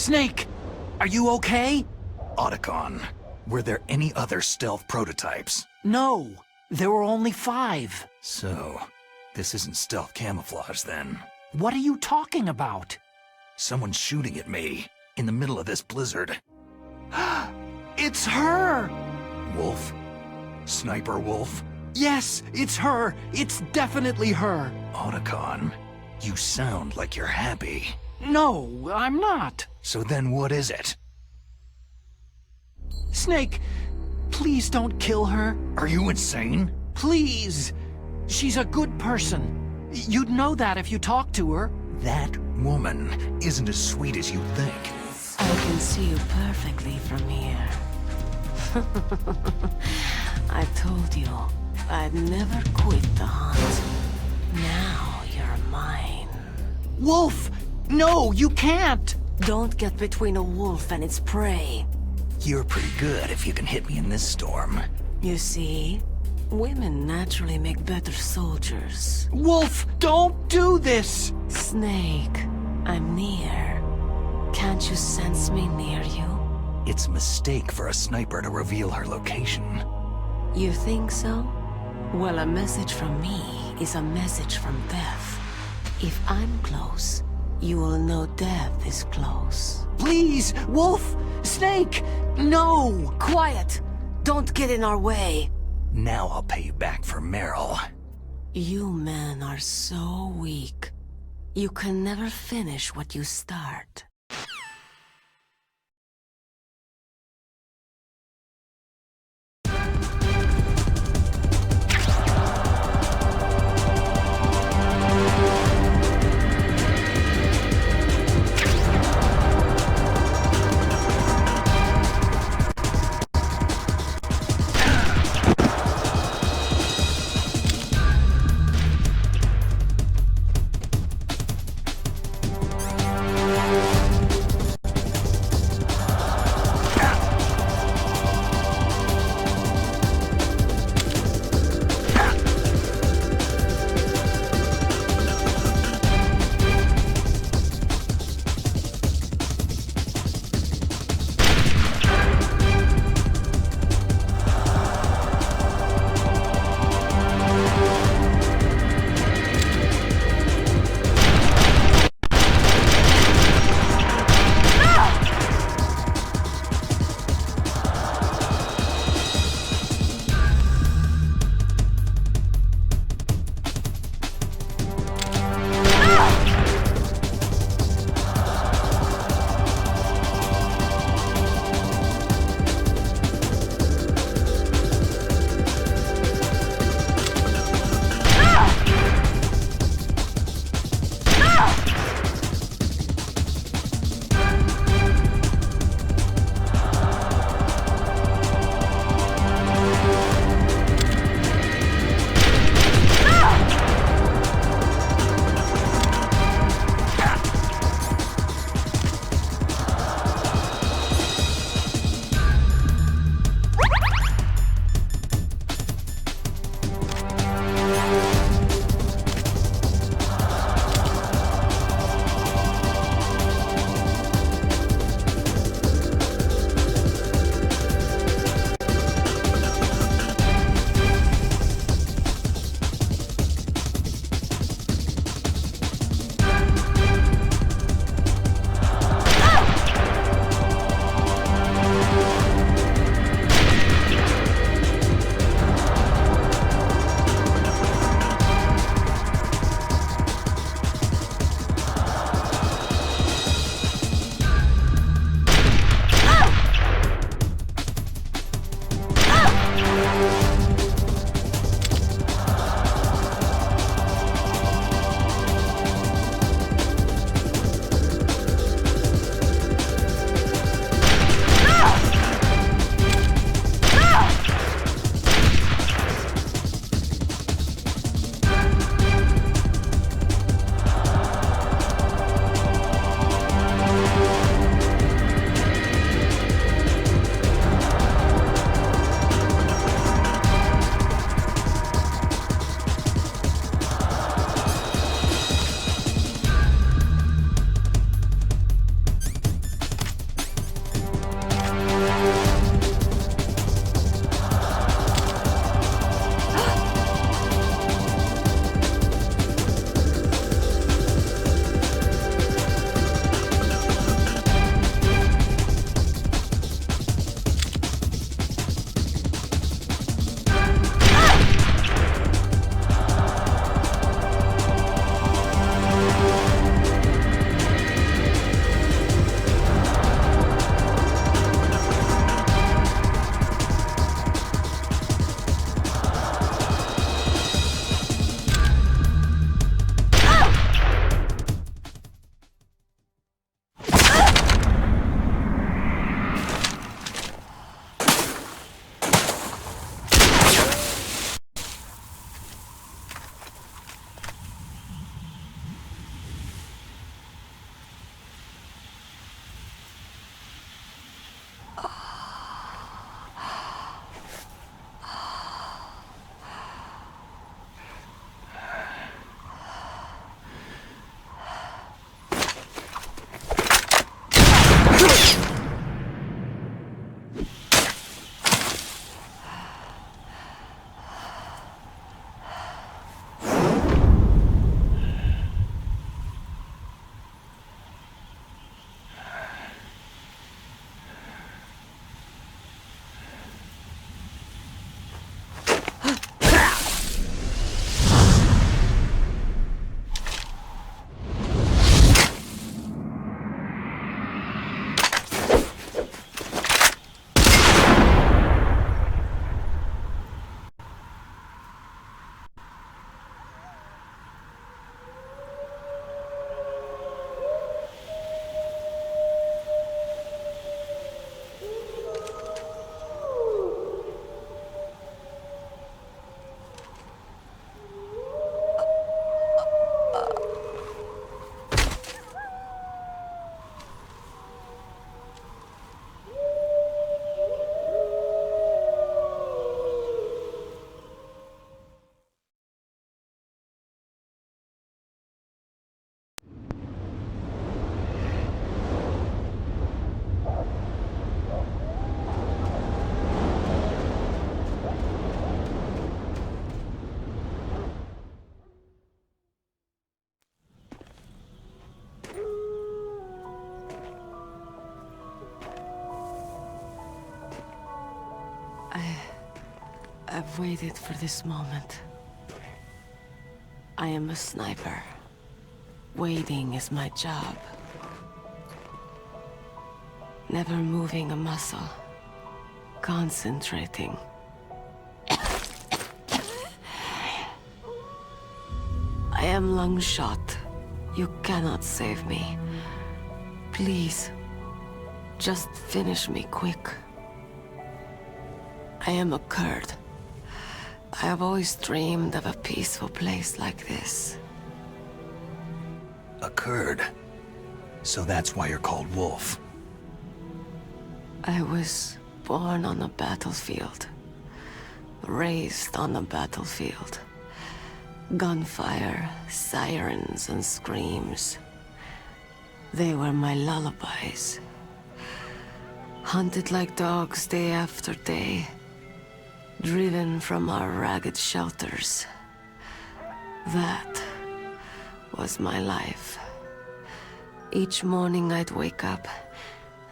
Snake, are you okay? Otacon, were there any other stealth prototypes? No, there were only 5. So, this isn't stealth camouflage then. What are you talking about? Someone's shooting at me, in the middle of this blizzard. It's her! Wolf? Sniper Wolf? Yes, it's her! It's definitely her! Otacon, you sound like you're happy. No, I'm not. So then what is it? Snake, please don't kill her. Are you insane? Please! She's a good person. You'd know that if you talked to her. That woman isn't as sweet as you think. I can see you perfectly from here. I told you, I'd never quit the hunt. Now you're mine. Wolf! No, you can't! Don't get between a wolf and its prey. You're pretty good if you can hit me in this storm. You see, women naturally make better soldiers. Wolf, don't do this! Snake, I'm near. Can't you sense me near you? It's a mistake for a sniper to reveal her location. You think so? Well, a message from me is a message from death. If I'm close, you will know death is close. Please, Wolf! Snake! No! Quiet! Don't get in our way! Now I'll pay you back for Meryl. You men are so weak. You can never finish what you start. I've waited for this moment. I am a sniper. Waiting is my job. Never moving a muscle. Concentrating. I am lung shot. You cannot save me. Please, just finish me quick. I am a Kurd. I have always dreamed of a peaceful place like this. A Kurd. So that's why you're called Wolf. I was born on a battlefield. Raised on a battlefield. Gunfire, sirens, and screams. They were my lullabies. Hunted like dogs day after day. Driven from our ragged shelters. That was my life. Each morning I'd wake up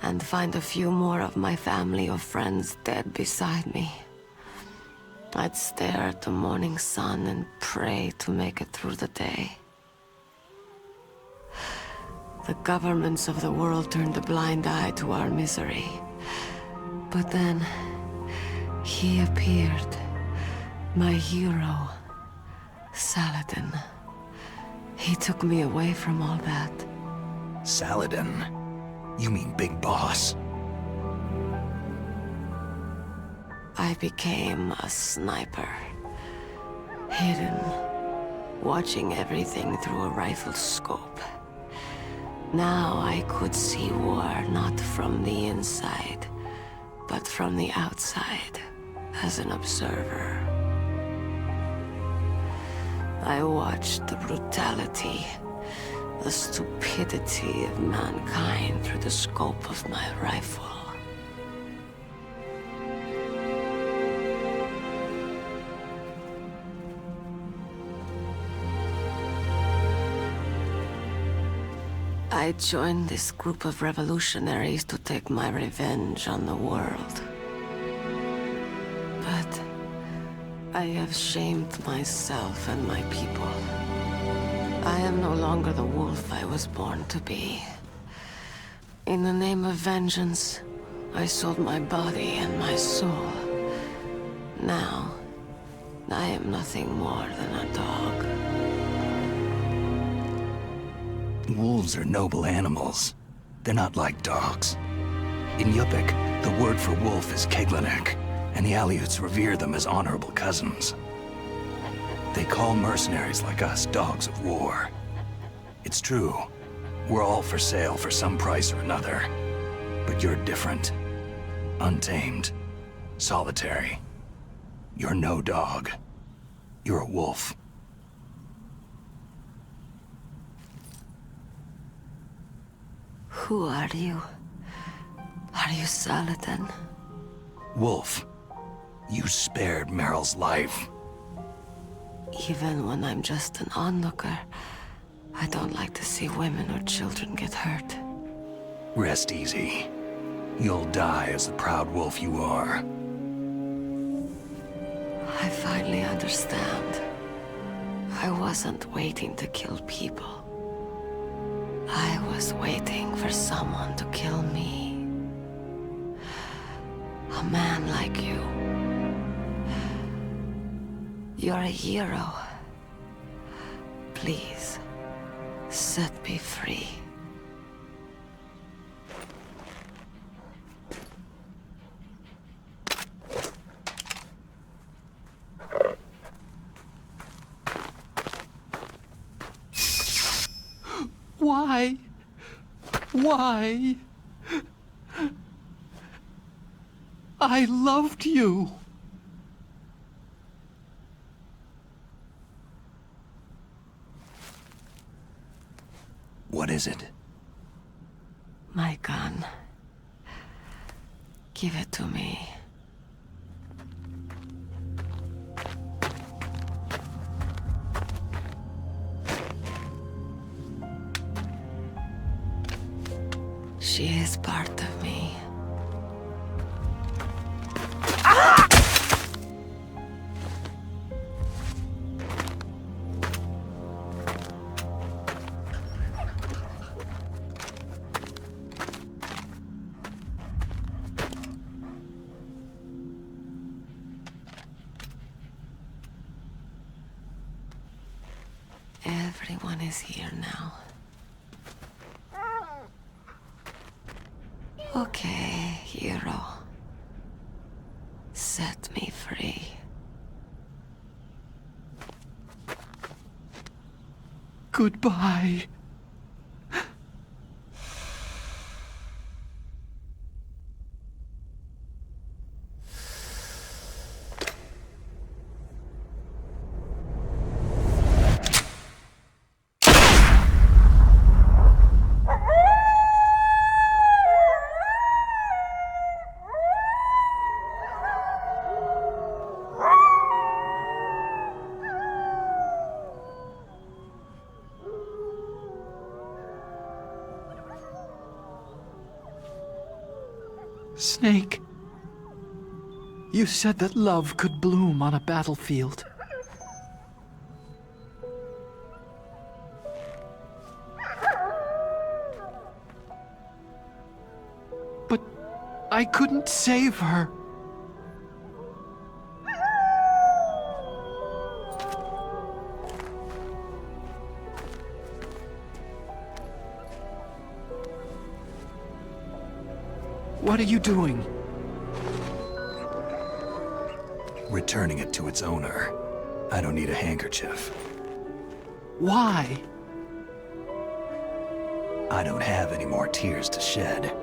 and find a few more of my family or friends dead beside me. I'd stare at the morning sun and pray to make it through the day. The governments of the world turned a blind eye to our misery. But then, he appeared. My hero, Saladin. He took me away from all that. Saladin? You mean Big Boss? I became a sniper. Hidden, watching everything through a rifle scope. Now I could see war not from the inside, but from the outside, as an observer. I watched the brutality, the stupidity of mankind through the scope of my rifle. I joined this group of revolutionaries to take my revenge on the world. But I have shamed myself and my people. I am no longer the wolf I was born to be. In the name of vengeance, I sold my body and my soul. Now, I am nothing more than a dog. Wolves are noble animals. They're not like dogs. In Yupik, the word for wolf is Keglanek, and the Aleuts revere them as honorable cousins. They call mercenaries like us dogs of war. It's true. We're all for sale for some price or another. But you're different. Untamed. Solitary. You're no dog. You're a wolf. Who are you? Are you Saladin? Wolf. You spared Meryl's life. Even when I'm just an onlooker, I don't like to see women or children get hurt. Rest easy. You'll die as the proud wolf you are. I finally understand. I wasn't waiting to kill people. I was waiting for someone to kill me. A man like you. You're a hero. Please, set me free. Why? Why? I loved you. What is it? My gun. Give it to me. She is part of me. is here now. Okay, hero. Set me free. Goodbye. Snake, you said that love could bloom on a battlefield. But I couldn't save her. What are you doing? Returning it to its owner. I don't need a handkerchief. Why? I don't have any more tears to shed.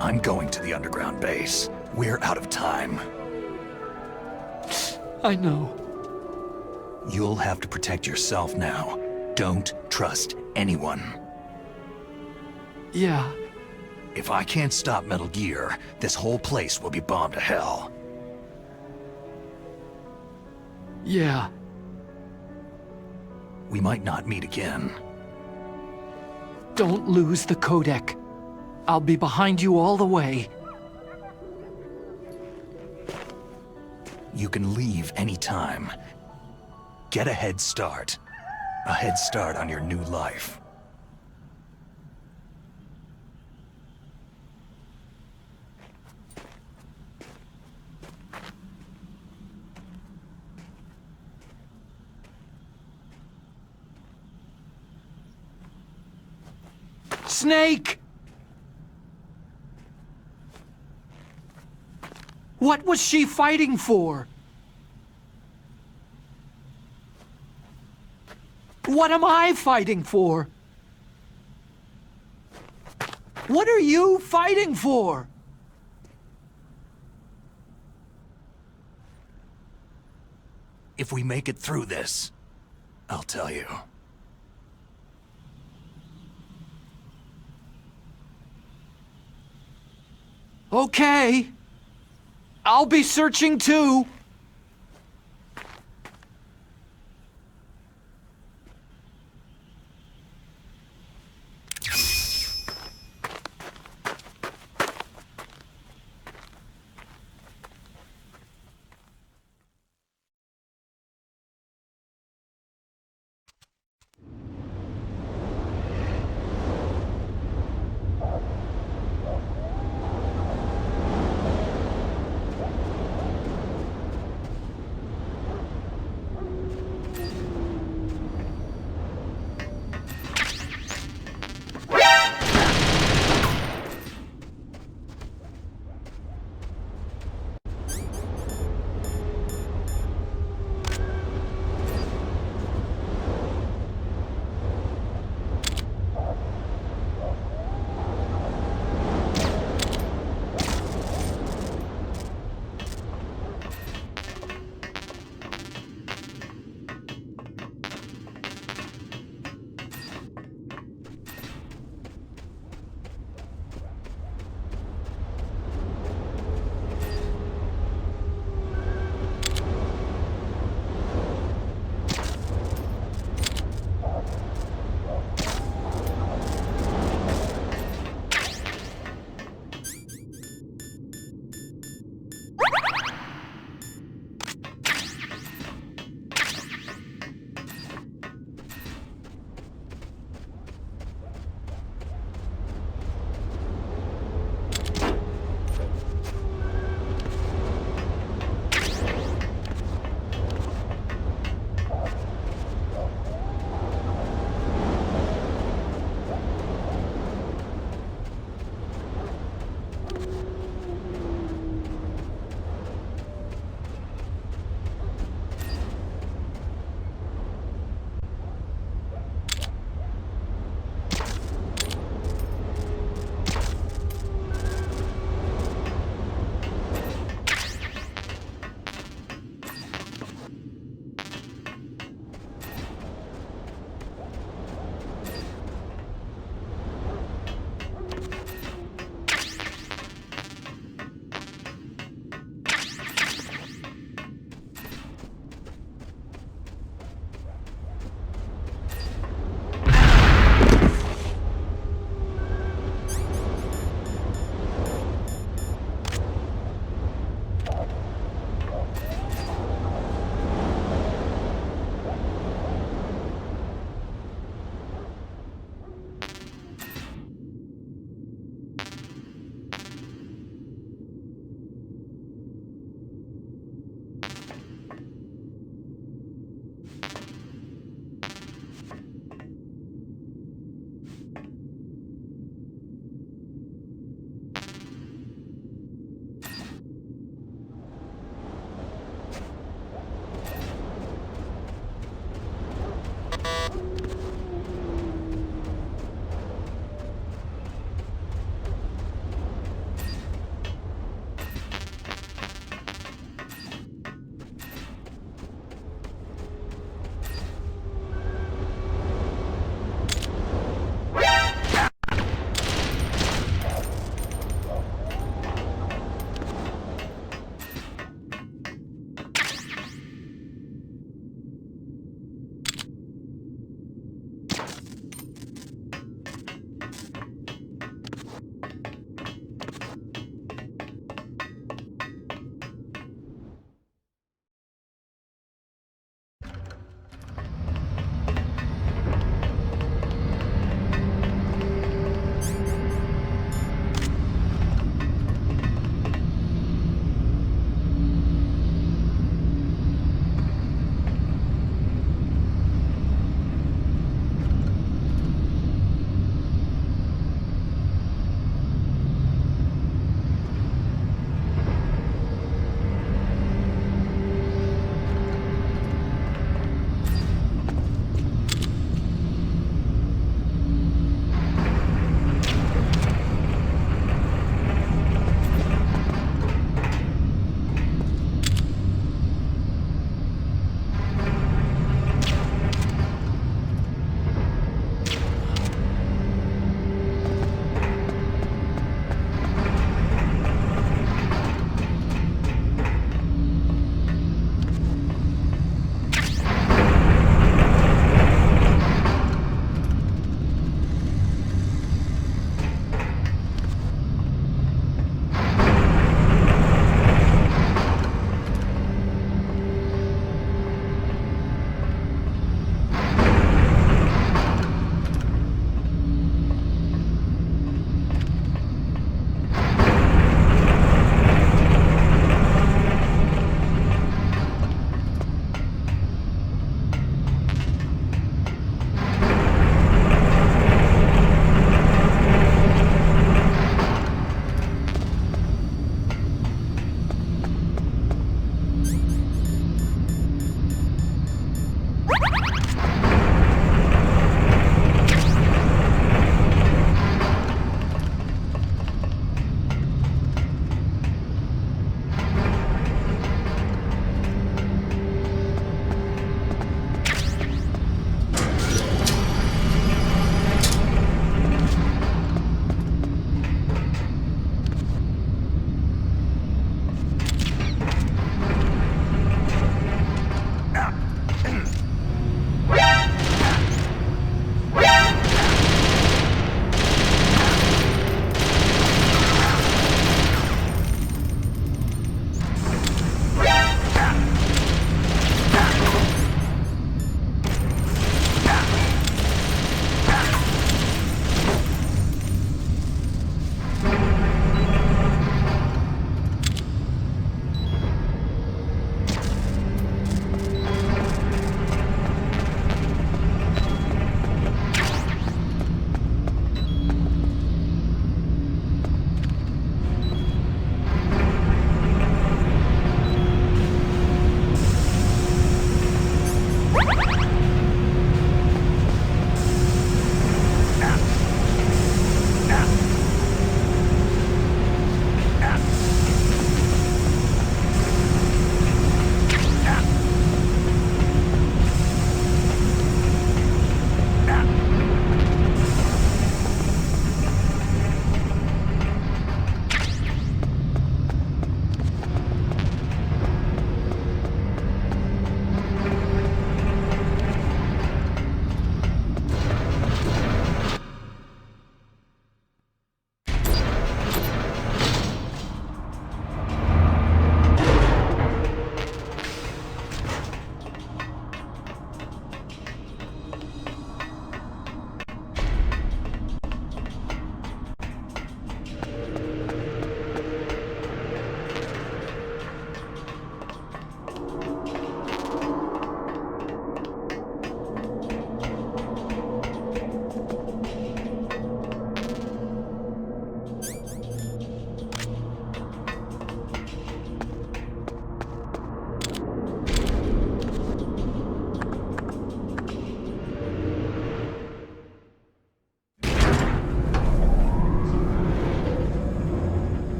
I'm going to the underground base. We're out of time. I know. You'll have to protect yourself now. Don't trust anyone. Yeah. If I can't stop Metal Gear, this whole place will be bombed to hell. Yeah. We might not meet again. Don't lose the codec. I'll be behind you all the way. You can leave anytime. Get a head start. A head start on your new life. Snake! What was she fighting for? What am I fighting for? What are you fighting for? If we make it through this, I'll tell you. Okay. I'll be searching too.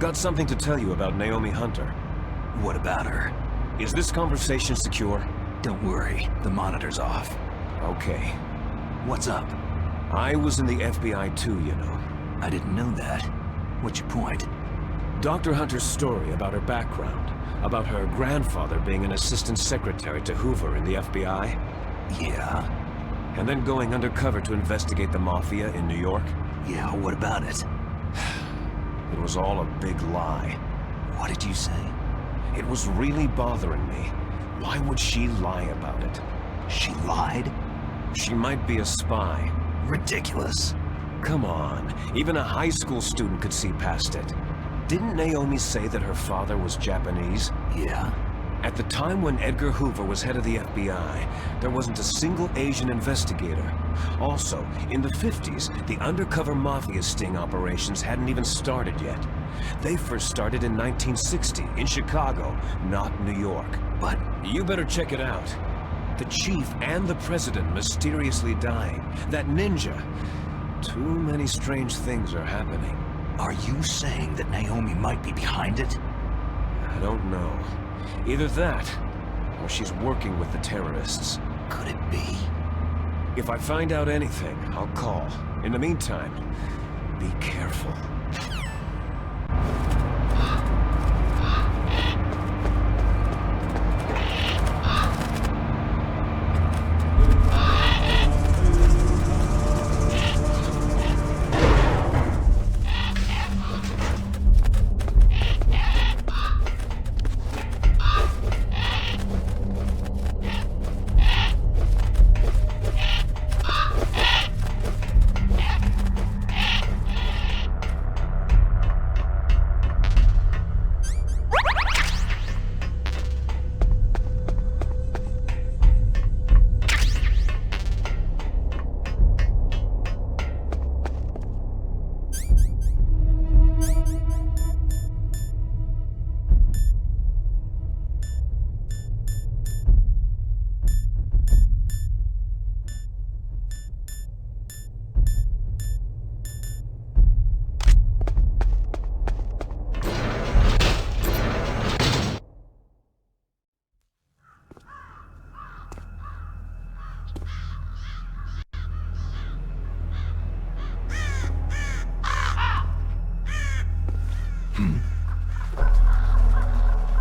got something to tell you about Naomi Hunter. What about her? Is this conversation secure? Don't worry, the monitor's off. Okay. What's up? I was in the FBI too, you know. I didn't know that. What's your point? Dr. Hunter's story about her background, about her grandfather being an assistant secretary to Hoover in the FBI. Yeah? And then going undercover to investigate the Mafia in New York. Yeah, what about it? It was all a big lie. What did you say? It was really bothering me. Why would she lie about it? She lied? She might be a spy. Ridiculous. Come on, even a high school student could see past it. Didn't Naomi say that her father was Japanese? Yeah? At the time when Edgar Hoover was head of the FBI, there wasn't a single Asian investigator. Also, in the 50s, the undercover Mafia sting operations hadn't even started yet. They first started in 1960, in Chicago, not New York. But you better check it out. The chief and the president mysteriously dying. That ninja. Too many strange things are happening. are you saying that Naomi might be behind it? I don't know. Either that, or she's working with the terrorists. Could it be? If I find out anything, I'll call. In the meantime, be careful.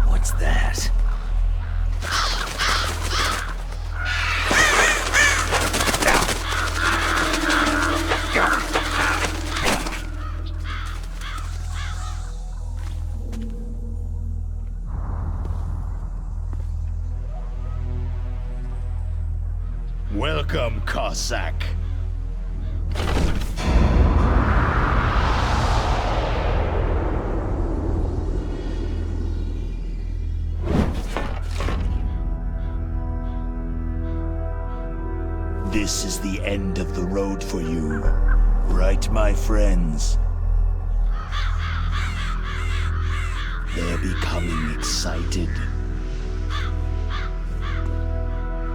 What's that? Welcome, Cossack. This is the end of the road for you, right, my friends? They're becoming excited.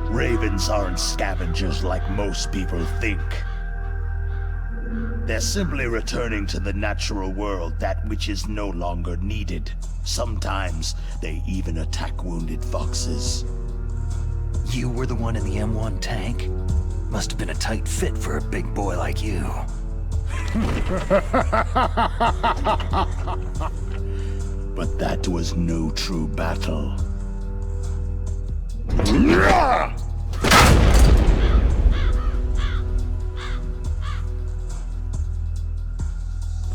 Ravens aren't scavengers like most people think. They're simply returning to the natural world, that which is no longer needed. Sometimes they even attack wounded foxes. You were the one in the M1 tank? Must have been a tight fit for a big boy like you. But that was no true battle.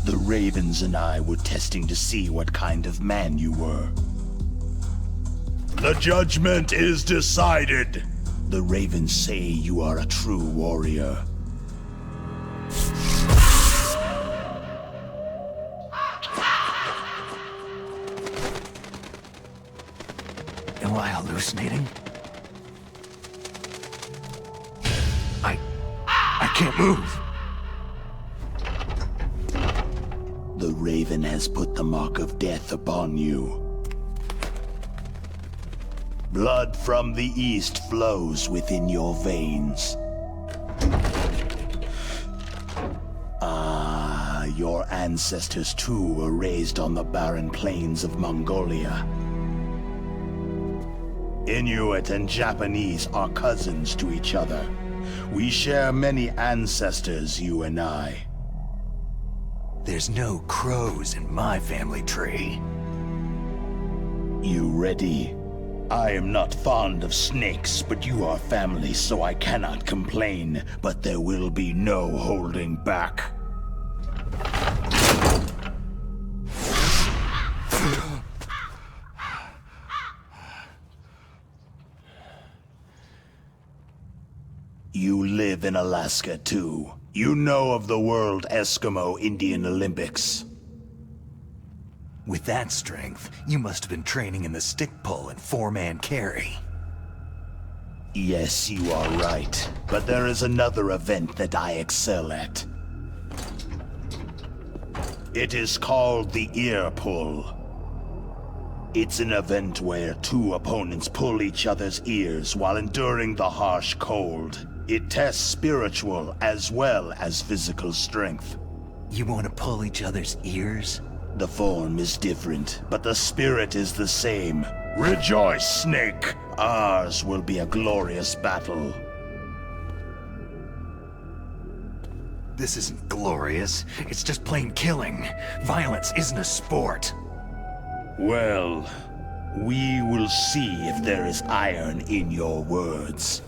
The Ravens and I were testing to see what kind of man you were. The judgment is decided. The Ravens say you are a true warrior. Am I hallucinating? I can't move. The Raven has put the mark of death upon you. Blood from the east flows within your veins. Ah, your ancestors too were raised on the barren plains of Mongolia. Inuit and Japanese are cousins to each other. We share many ancestors, you and I. There's no crows in my family tree. You ready? I am not fond of snakes, but you are family, so I cannot complain. But there will be no holding back. You live in Alaska too. You know of the World Eskimo Indian Olympics. With that strength, you must have been training in the stick pull and four-man carry. Yes, you are right. But there is another event that I excel at. It is called the ear pull. It's an event where two opponents pull each other's ears while enduring the harsh cold. It tests spiritual as well as physical strength. You want to pull each other's ears? The form is different, but the spirit is the same. Rejoice, Snake! Ours will be a glorious battle. This isn't glorious. It's just plain killing. Violence isn't a sport. Well, we will see if there is iron in your words.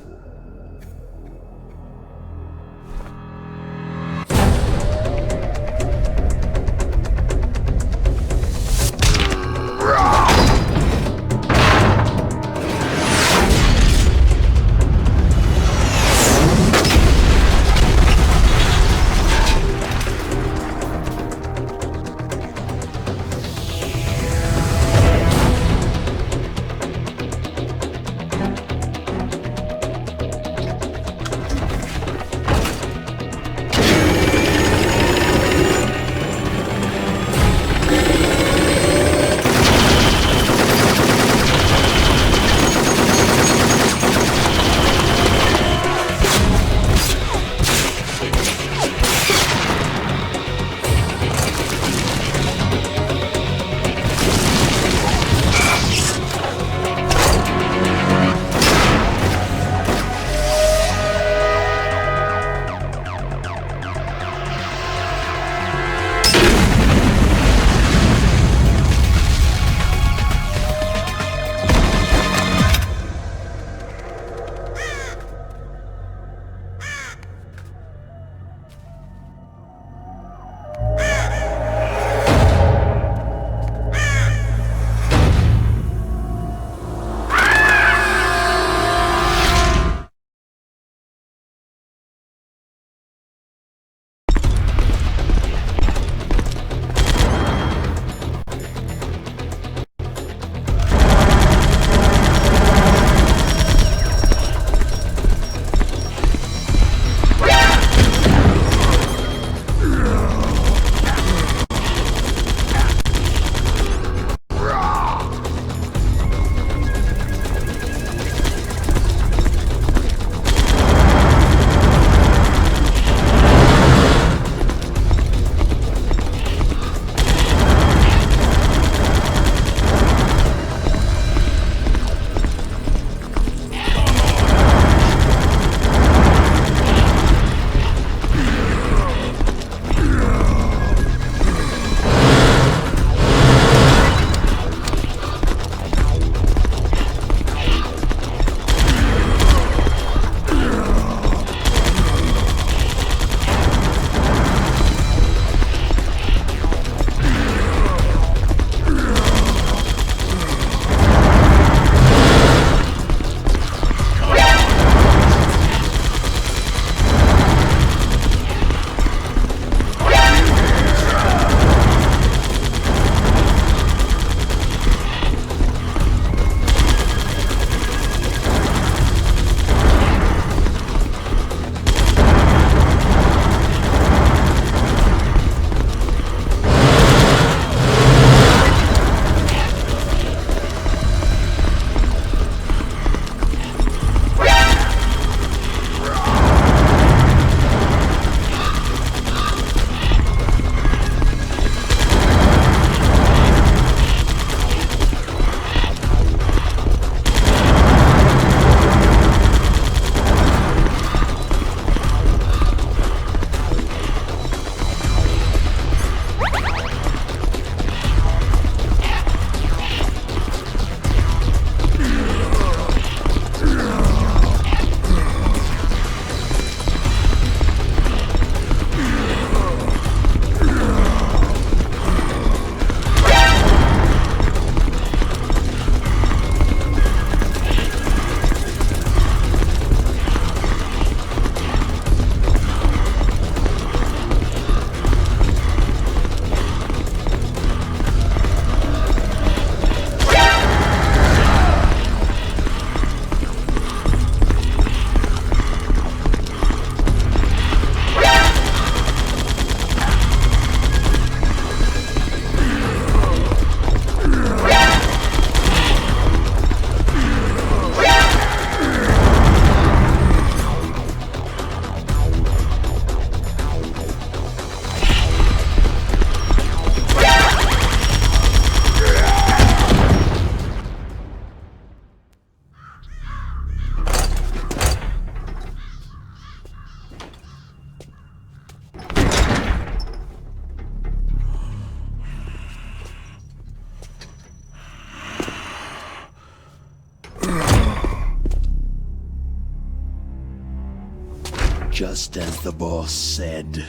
Just as the boss said.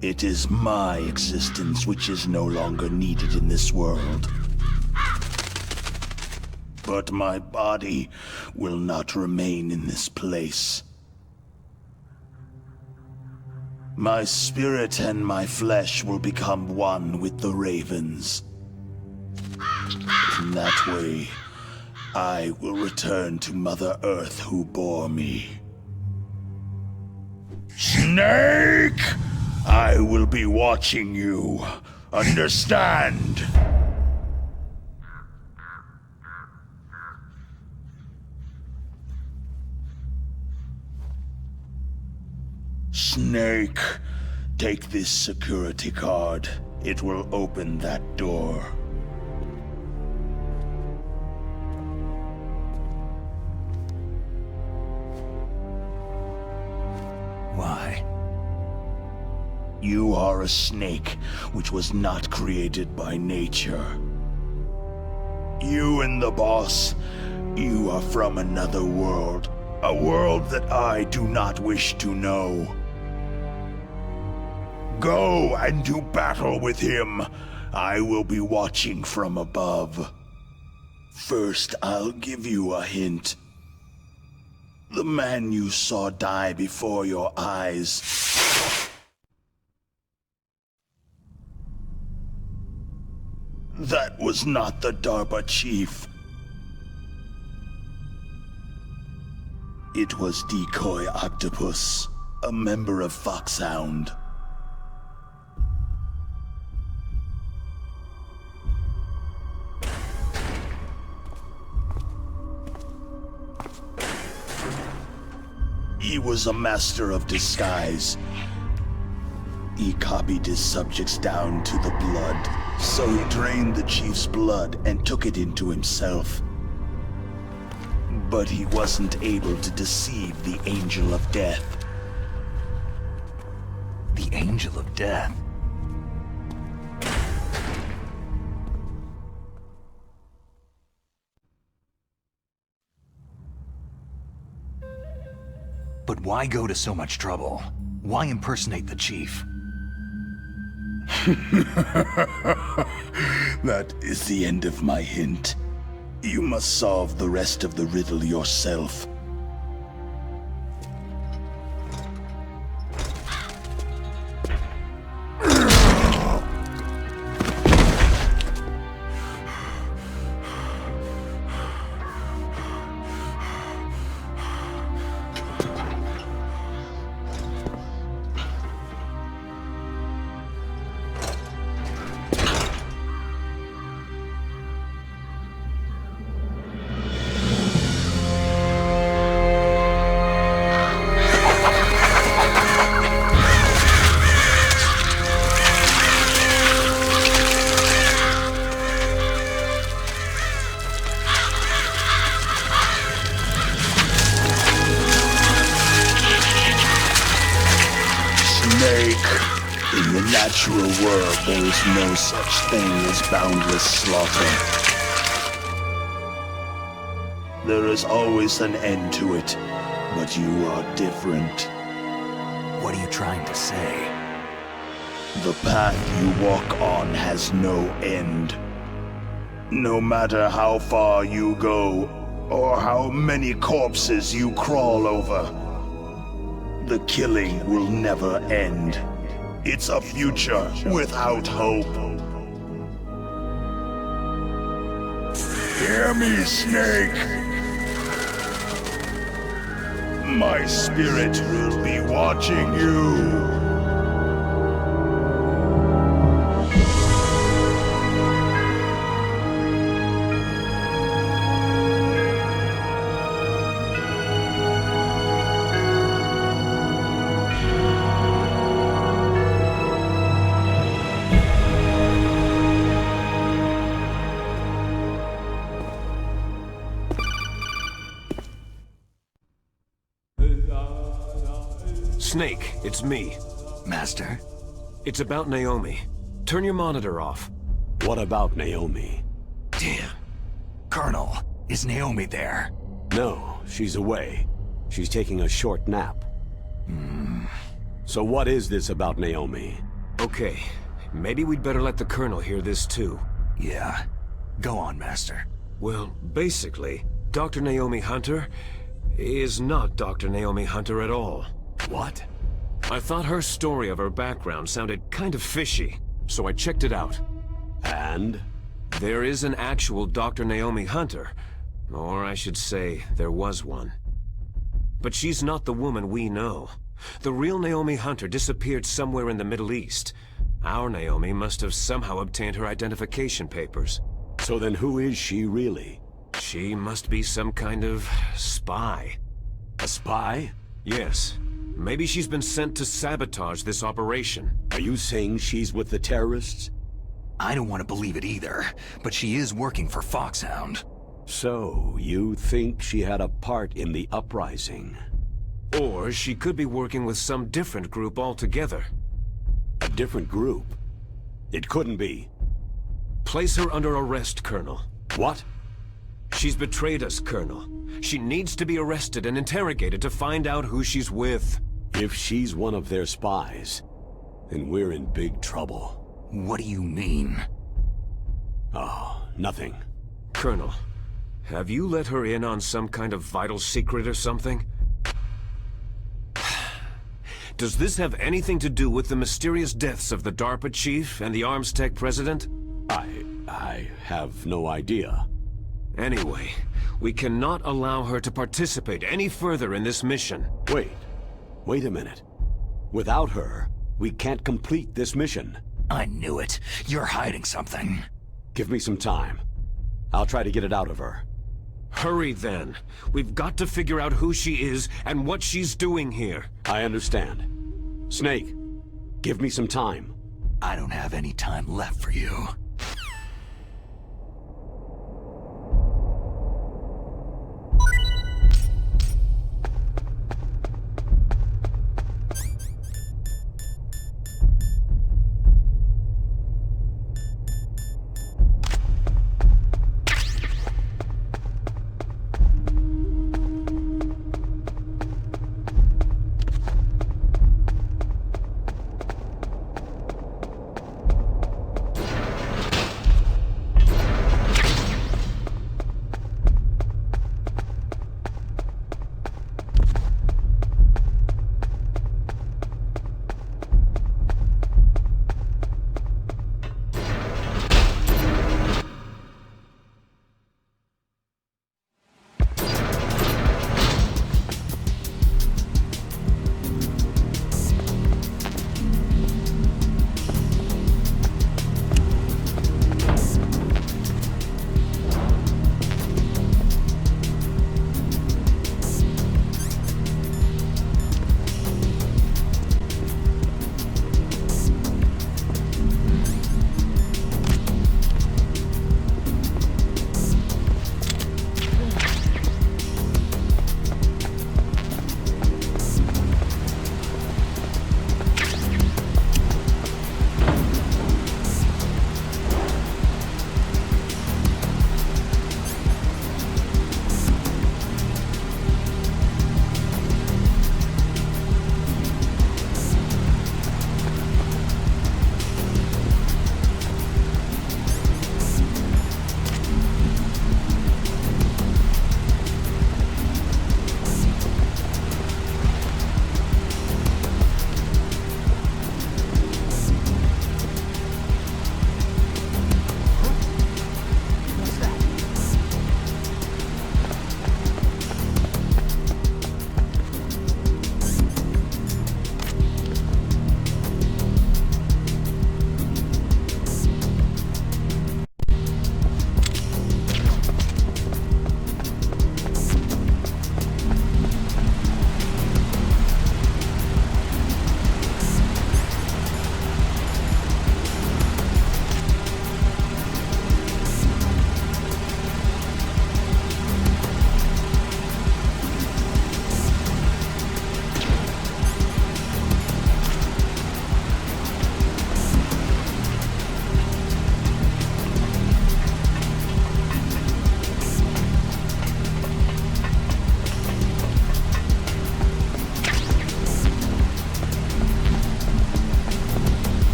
It is my existence which is no longer needed in this world. But my body will not remain in this place. My spirit and my flesh will become one with the ravens. In that way, I will return to Mother Earth who bore me. Snake! I will be watching you. Understand? Snake, take this security card. It will open that door. Why? You are a snake which was not created by nature. You and the boss, you are from another world. A world that I do not wish to know. Go and do battle with him. I will be watching from above. First, I'll give you a hint. The man you saw die before your eyes. That was not the DARPA chief. It was Decoy Octopus, a member of Foxhound. He was a master of disguise. He copied his subjects down to the blood, so he drained the chief's blood and took it into himself. But he wasn't able to deceive the Angel of Death. The Angel of Death? But why go to so much trouble? Why impersonate the chief? That is the end of my hint. You must solve the rest of the riddle yourself. In the natural world, there is no such thing as boundless slaughter. There is always an end to it, but you are different. What are you trying to say? The path you walk on has no end. No matter how far you go, or how many corpses you crawl over, the killing will never end. It's a future without hope. Hear me, Snake! My spirit will be watching you. Snake, it's me. Master? It's about Naomi. Turn your monitor off. What about Naomi? Damn. Colonel, is Naomi there? No, she's away. She's taking a short nap. So what is this about Naomi? Okay, maybe we'd better let the Colonel hear this too. Yeah. Go on, Master. Well, basically, Dr. Naomi Hunter is not Dr. Naomi Hunter at all. What? I thought her story of her background sounded kind of fishy, so I checked it out. And? There is an actual Dr. Naomi Hunter, or I should say, there was one. But she's not the woman we know. The real Naomi Hunter disappeared somewhere in the Middle East. Our Naomi must have somehow obtained her identification papers. So then who is she really? She must be some kind of spy. A spy? Yes. Maybe she's been sent to sabotage this operation. Are you saying she's with the terrorists? I don't want to believe it either, but she is working for Foxhound. So, you think she had a part in the uprising? Or she could be working with some different group altogether. A different group? It couldn't be. Place her under arrest, Colonel. What? She's betrayed us, Colonel. She needs to be arrested and interrogated to find out who she's with. If she's one of their spies, then we're in big trouble. What do you mean? Oh, nothing. Colonel, have you let her in on some kind of vital secret or something? Does this have anything to do with the mysterious deaths of the DARPA chief and the Arms Tech president? I have no idea. Anyway, we cannot allow her to participate any further in this mission. Wait a minute. Without her, we can't complete this mission. I knew it. You're hiding something. Give me some time. I'll try to get it out of her. Hurry then. We've got to figure out who she is and what she's doing here. I understand. Snake, give me some time. I don't have any time left for you.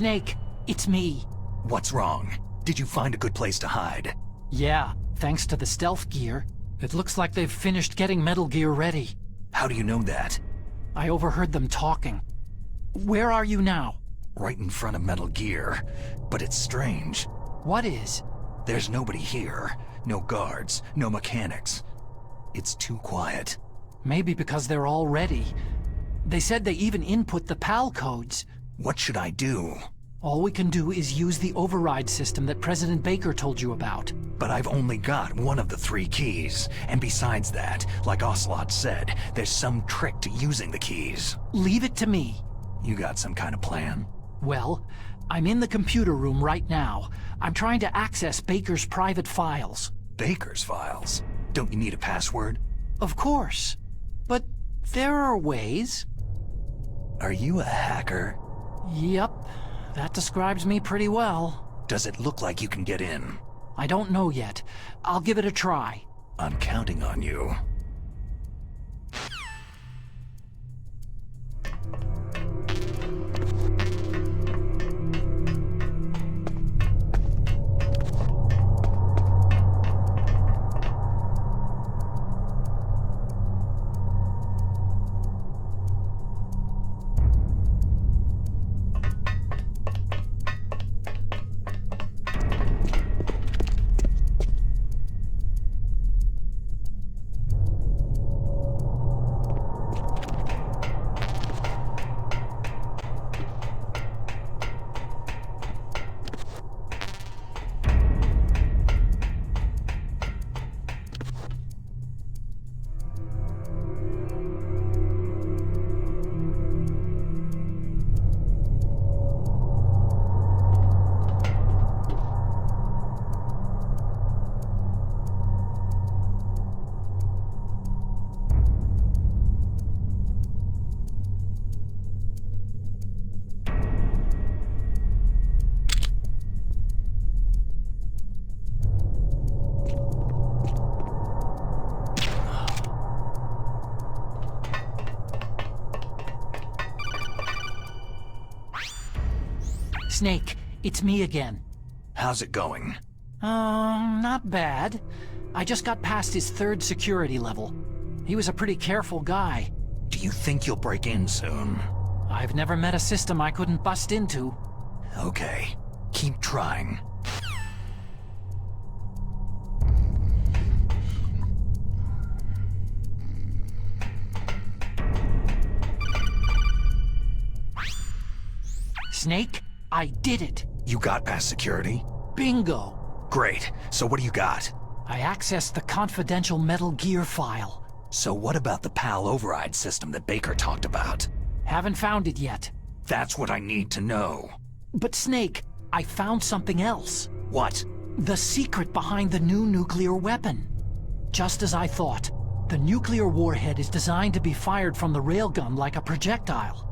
Snake, it's me. What's wrong? Did you find a good place to hide? Yeah, thanks to the stealth gear. It looks like they've finished getting Metal Gear ready. How do you know that? I overheard them talking. Where are you now? Right in front of Metal Gear. But it's strange. What is? There's nobody here. No guards, no mechanics. It's too quiet. Maybe because they're all ready. They said they even input the PAL codes. What should I do? All we can do is use the override system that President Baker told you about. But I've only got one of the 3 keys. And besides that, like Ocelot said, there's some trick to using the keys. Leave it to me. You got some kind of plan? Well, I'm in the computer room right now. I'm trying to access Baker's private files. Baker's files? Don't you need a password? Of course. But there are ways. Are you a hacker? Yep. That describes me pretty well. Does it look like you can get in? I don't know yet. I'll give it a try. I'm counting on you. Snake, it's me again. How's it going? Not bad. I just got past his 3rd security level. He was a pretty careful guy. Do you think you'll break in soon? I've never met a system I couldn't bust into. Okay. Keep trying. Snake, I did it. You got past security? Bingo. Great. So what do you got? I accessed the confidential Metal Gear file. So what about the PAL override system that Baker talked about? Haven't found it yet. That's what I need to know. But Snake, I found something else. What? The secret behind the new nuclear weapon. Just as I thought, the nuclear warhead is designed to be fired from the railgun like a projectile.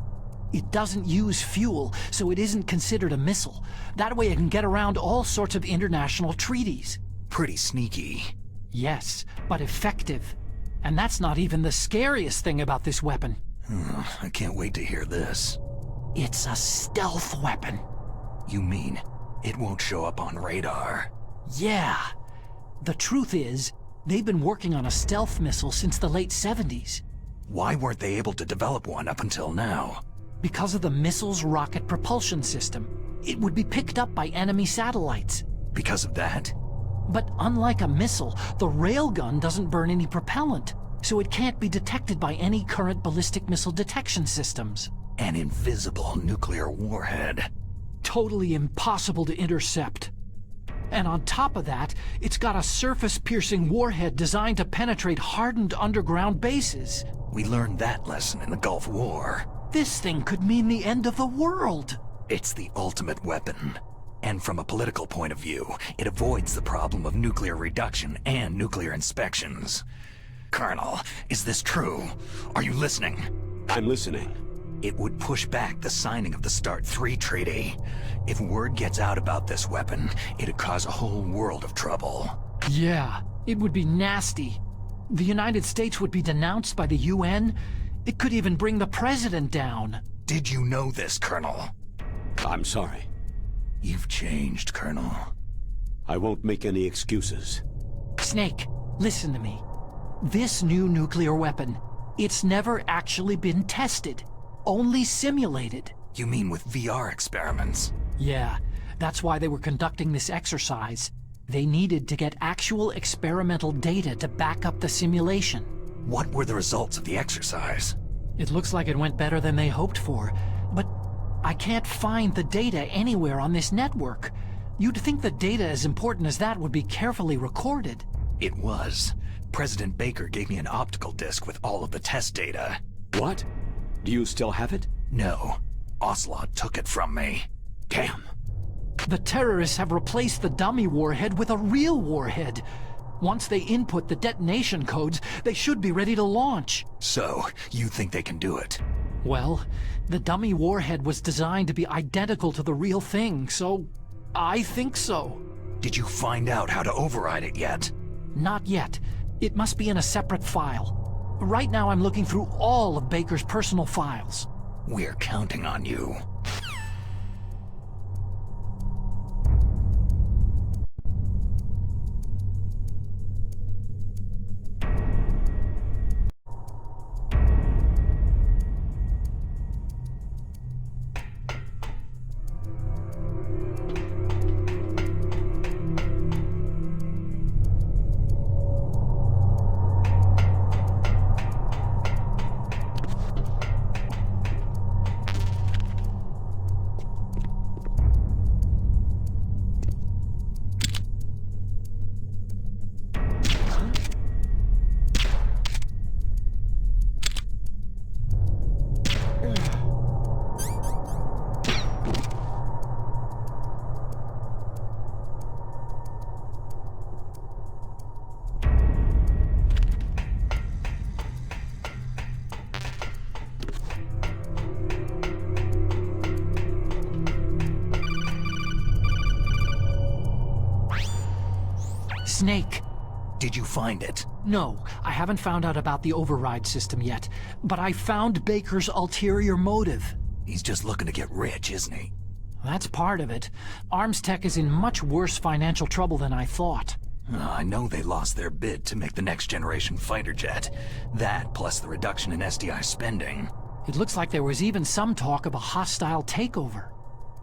It doesn't use fuel, so it isn't considered a missile. That way it can get around all sorts of international treaties. Pretty sneaky. Yes, but effective. And that's not even the scariest thing about this weapon. I can't wait to hear this. It's a stealth weapon. You mean it won't show up on radar? Yeah. The truth is, they've been working on a stealth missile since the late 70s. Why weren't they able to develop one up until now? Because of the missile's rocket propulsion system. It would be picked up by enemy satellites. Because of that? But unlike a missile, the railgun doesn't burn any propellant, so it can't be detected by any current ballistic missile detection systems. An invisible nuclear warhead. Totally impossible to intercept. And on top of that, it's got a surface-piercing warhead designed to penetrate hardened underground bases. We learned that lesson in the Gulf War. This thing could mean the end of the world. It's the ultimate weapon. And from a political point of view, it avoids the problem of nuclear reduction and nuclear inspections. Colonel, is this true? Are you listening? I'm listening. It would push back the signing of the START 3 treaty. If word gets out about this weapon, it'd cause a whole world of trouble. Yeah, it would be nasty. The United States would be denounced by the UN. It could even bring the president down. Did you know this, Colonel? I'm sorry. You've changed, Colonel. I won't make any excuses. Snake, listen to me. This new nuclear weapon, it's never actually been tested. Only simulated. You mean with VR experiments? Yeah, that's why they were conducting this exercise. They needed to get actual experimental data to back up the simulation. What were the results of the exercise? It looks like it went better than they hoped for, but I can't find the data anywhere on this network. You'd think the data as important as that would be carefully recorded. It was. President Baker gave me an optical disc with all of the test data. What? Do you still have it? No. Ocelot took it from me. Damn. The terrorists have replaced the dummy warhead with a real warhead. Once they input the detonation codes, they should be ready to launch. So, you think they can do it? Well, the dummy warhead was designed to be identical to the real thing, so I think so. Did you find out how to override it yet? Not yet. It must be in a separate file. Right now I'm looking through all of Baker's personal files. We're counting on you. Snake. Did you find it? No, I haven't found out about the override system yet, but I found Baker's ulterior motive. He's just looking to get rich, isn't he? That's part of it. Arms Tech is in much worse financial trouble than I thought. I know they lost their bid to make the next generation fighter jet. That, plus the reduction in SDI spending. It looks like there was even some talk of a hostile takeover.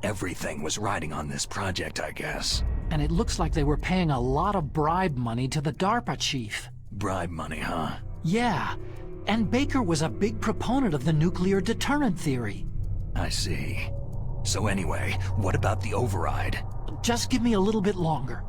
Everything was riding on this project, I guess. And it looks like they were paying a lot of bribe money to the DARPA chief. Bribe money, huh? Yeah, and Baker was a big proponent of the nuclear deterrent theory. I see. So anyway, what about the override? Just give me a little bit longer.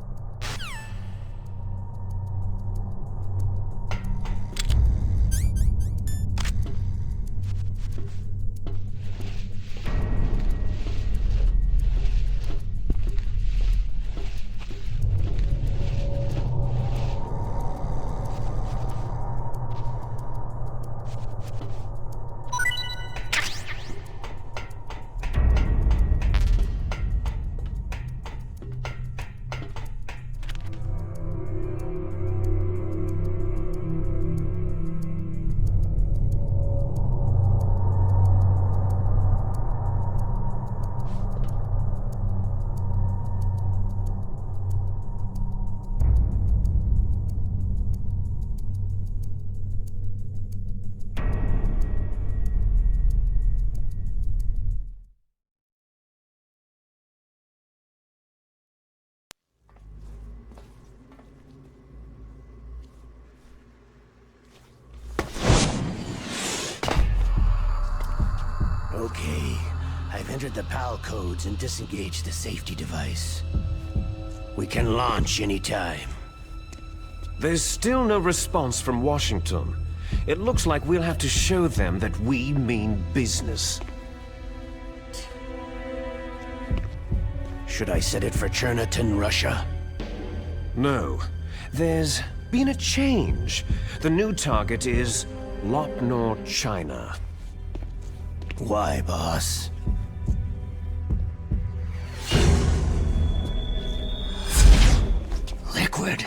Okay, I've entered the PAL codes and disengaged the safety device. We can launch anytime. There's still no response from Washington. It looks like we'll have to show them that we mean business. Should I set it for Cherniton, Russia? No. There's been a change. The new target is Lopnor, China. Why, boss? Liquid.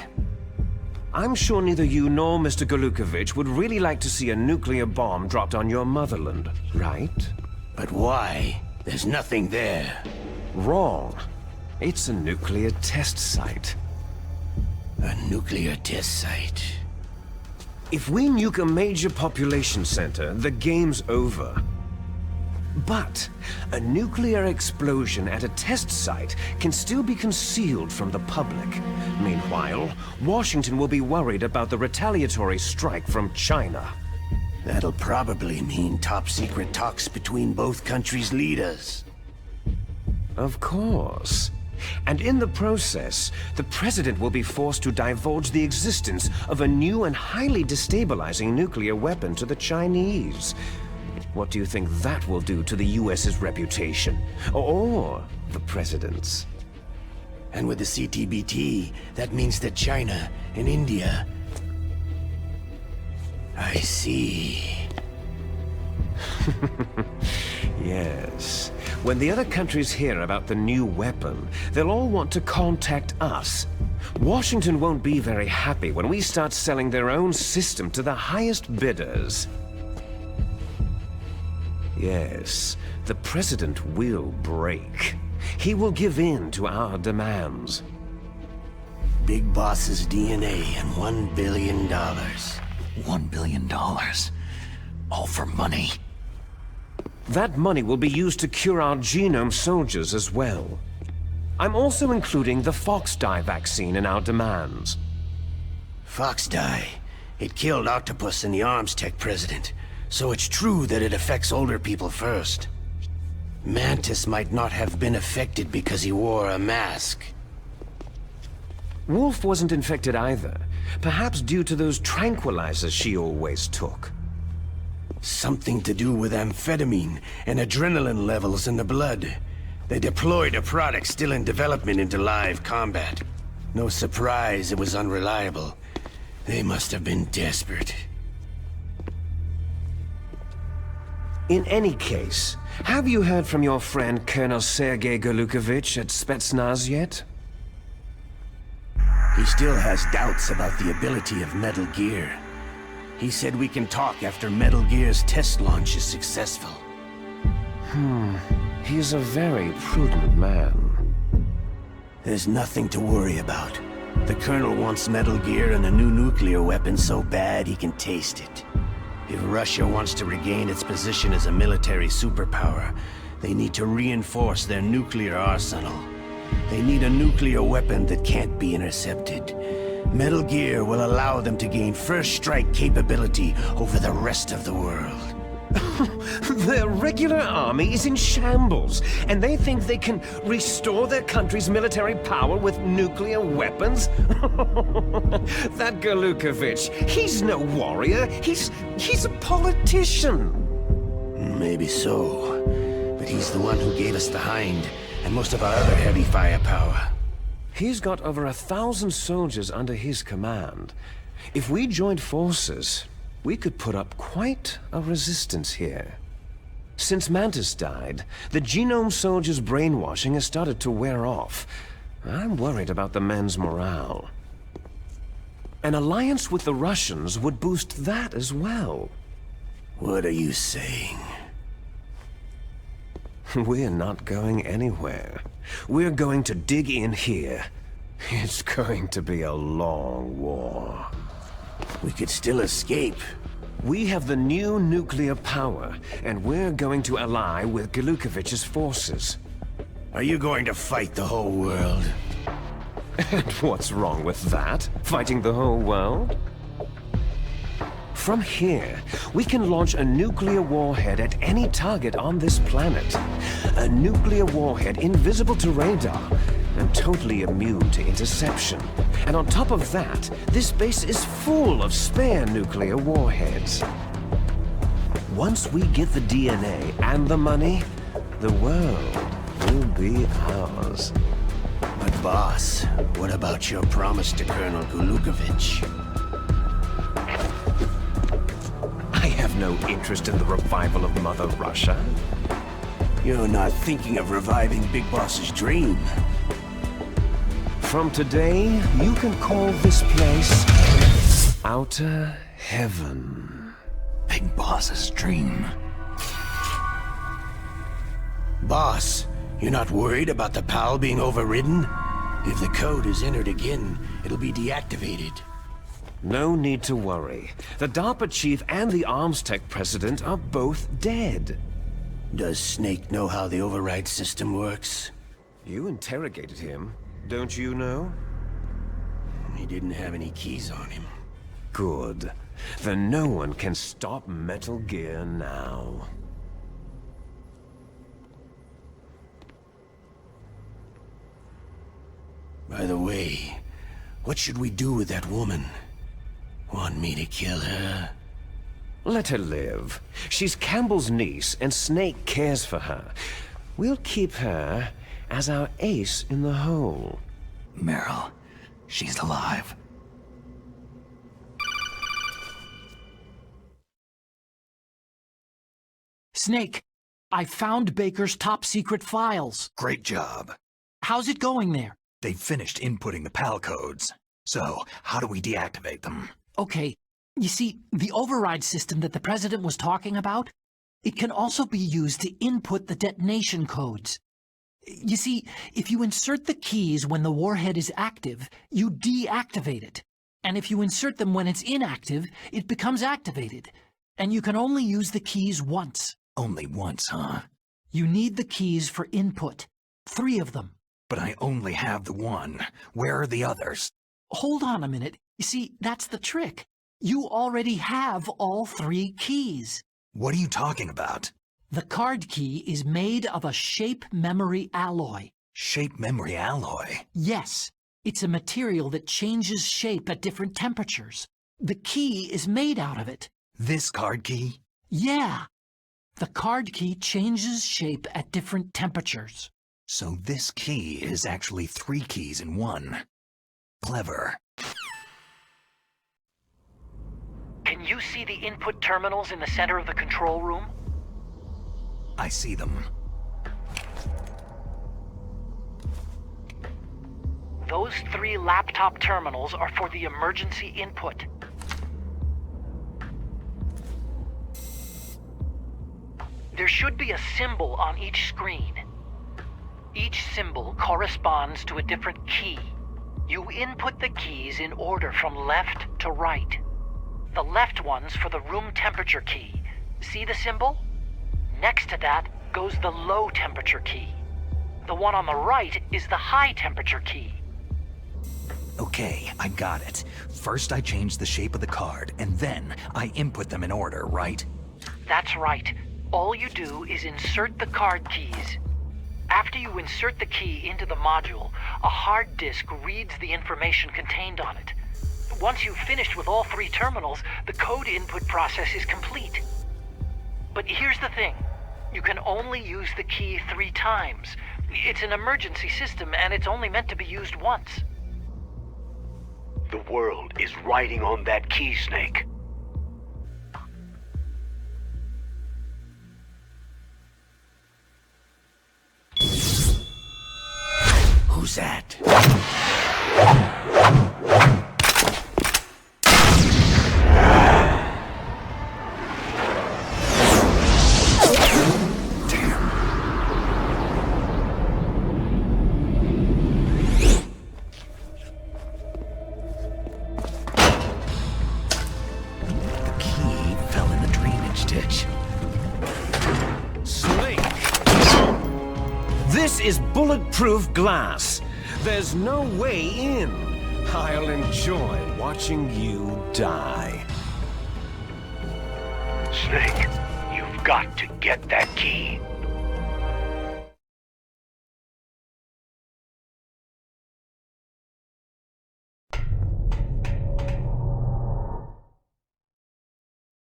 I'm sure neither you nor Mr. Golukovich would really like to see a nuclear bomb dropped on your motherland, right? But why? There's nothing there. Wrong. It's a nuclear test site. A nuclear test site. If we nuke a major population center, the game's over. But a nuclear explosion at a test site can still be concealed from the public. Meanwhile, Washington will be worried about the retaliatory strike from China. That'll probably mean top-secret talks between both countries' leaders. Of course. And in the process, the President will be forced to divulge the existence of a new and highly destabilizing nuclear weapon to the Chinese. What do you think that will do to the US's reputation? Or the President's? And with the CTBT, that means that China and India... I see. Yes. When the other countries hear about the new weapon, they'll all want to contact us. Washington won't be very happy when we start selling their own system to the highest bidders. Yes, the President will break. He will give in to our demands. Big Boss's DNA and $1 billion. $1 billion. All for money. That money will be used to cure our genome soldiers as well. I'm also including the Fox-dye vaccine in our demands. Fox-dye. It killed Octopus and the Arms Tech president. So it's true that it affects older people first. Mantis might not have been affected because he wore a mask. Wolf wasn't infected either. Perhaps due to those tranquilizers she always took. Something to do with amphetamine and adrenaline levels in the blood. They deployed a product still in development into live combat. No surprise it was unreliable. They must have been desperate. In any case, have you heard from your friend Colonel Sergei Golukovich at Spetsnaz yet? He still has doubts about the ability of Metal Gear. He said we can talk after Metal Gear's test launch is successful. He's a very prudent man. There's nothing to worry about. The Colonel wants Metal Gear and a new nuclear weapon so bad he can taste it. If Russia wants to regain its position as a military superpower, they need to reinforce their nuclear arsenal. They need a nuclear weapon that can't be intercepted. Metal Gear will allow them to gain first strike capability over the rest of the world. Their regular army is in shambles, and they think they can restore their country's military power with nuclear weapons? That Golukovich, he's no warrior, he's a politician. Maybe so, but he's the one who gave us the Hind and most of our other heavy firepower. He's got over 1,000 soldiers under his command. If we joined forces, we could put up quite a resistance here. Since Mantis died, the genome soldiers' brainwashing has started to wear off. I'm worried about the men's morale. An alliance with the Russians would boost that as well. What are you saying? We're not going anywhere. We're going to dig in here. It's going to be a long war. We could still escape. We have the new nuclear power, and we're going to ally with Golukovich's forces. Are you going to fight the whole world? And what's wrong with that? Fighting the whole world? From here, we can launch a nuclear warhead at any target on this planet. A nuclear warhead invisible to radar and totally immune to interception. And on top of that, this base is full of spare nuclear warheads. Once we get the DNA and the money, the world will be ours. But boss, what about your promise to Colonel Golukovich? I have no interest in the revival of Mother Russia. You're not thinking of reviving Big Boss's dream. From today, you can call this place Outer Heaven. Big Boss's dream. Boss, you're not worried about the PAL being overridden? If the code is entered again, it'll be deactivated. No need to worry. The DARPA chief and the arms tech president are both dead. Does Snake know how the override system works? You interrogated him, don't you know? He didn't have any keys on him. Good. Then no one can stop Metal Gear now. By the way, what should we do with that woman? Want me to kill her? Let her live. She's Campbell's niece, and Snake cares for her. We'll keep her as our ace in the hole. Meryl, she's alive. Snake, I found Baker's top-secret files. Great job. How's it going there? They've finished inputting the PAL codes. So, how do we deactivate them? Okay, you see, the override system that the President was talking about, it can also be used to input the detonation codes. You see, if you insert the keys when the warhead is active, you deactivate it. And if you insert them when it's inactive, it becomes activated. And you can only use the keys once. Only once, huh? You need the keys for input. 3 of them. But I only have the one. Where are the others? Hold on a minute. You see, that's the trick. You already have all 3 keys. What are you talking about? The card key is made of a shape memory alloy. Shape memory alloy? Yes. It's a material that changes shape at different temperatures. The key is made out of it. This card key? Yeah. The card key changes shape at different temperatures. So this key is actually 3 keys in one. Clever. Can you see the input terminals in the center of the control room? I see them. Those 3 laptop terminals are for the emergency input. There should be a symbol on each screen. Each symbol corresponds to a different key. You input the keys in order from left to right. The left one's for the room temperature key. See the symbol? Next to that goes the low temperature key. The one on the right is the high temperature key. Okay, I got it. First I change the shape of the card, and then I input them in order, right? That's right. All you do is insert the card keys. After you insert the key into the module, a hard disk reads the information contained on it. Once you've finished with all 3 terminals, the code input process is complete. But here's the thing. You can only use the key 3 times. It's an emergency system, and it's only meant to be used once. The world is riding on that key, Snake. Who's that? This is bulletproof glass. There's no way in. I'll enjoy watching you die. Snake, you've got to get that key.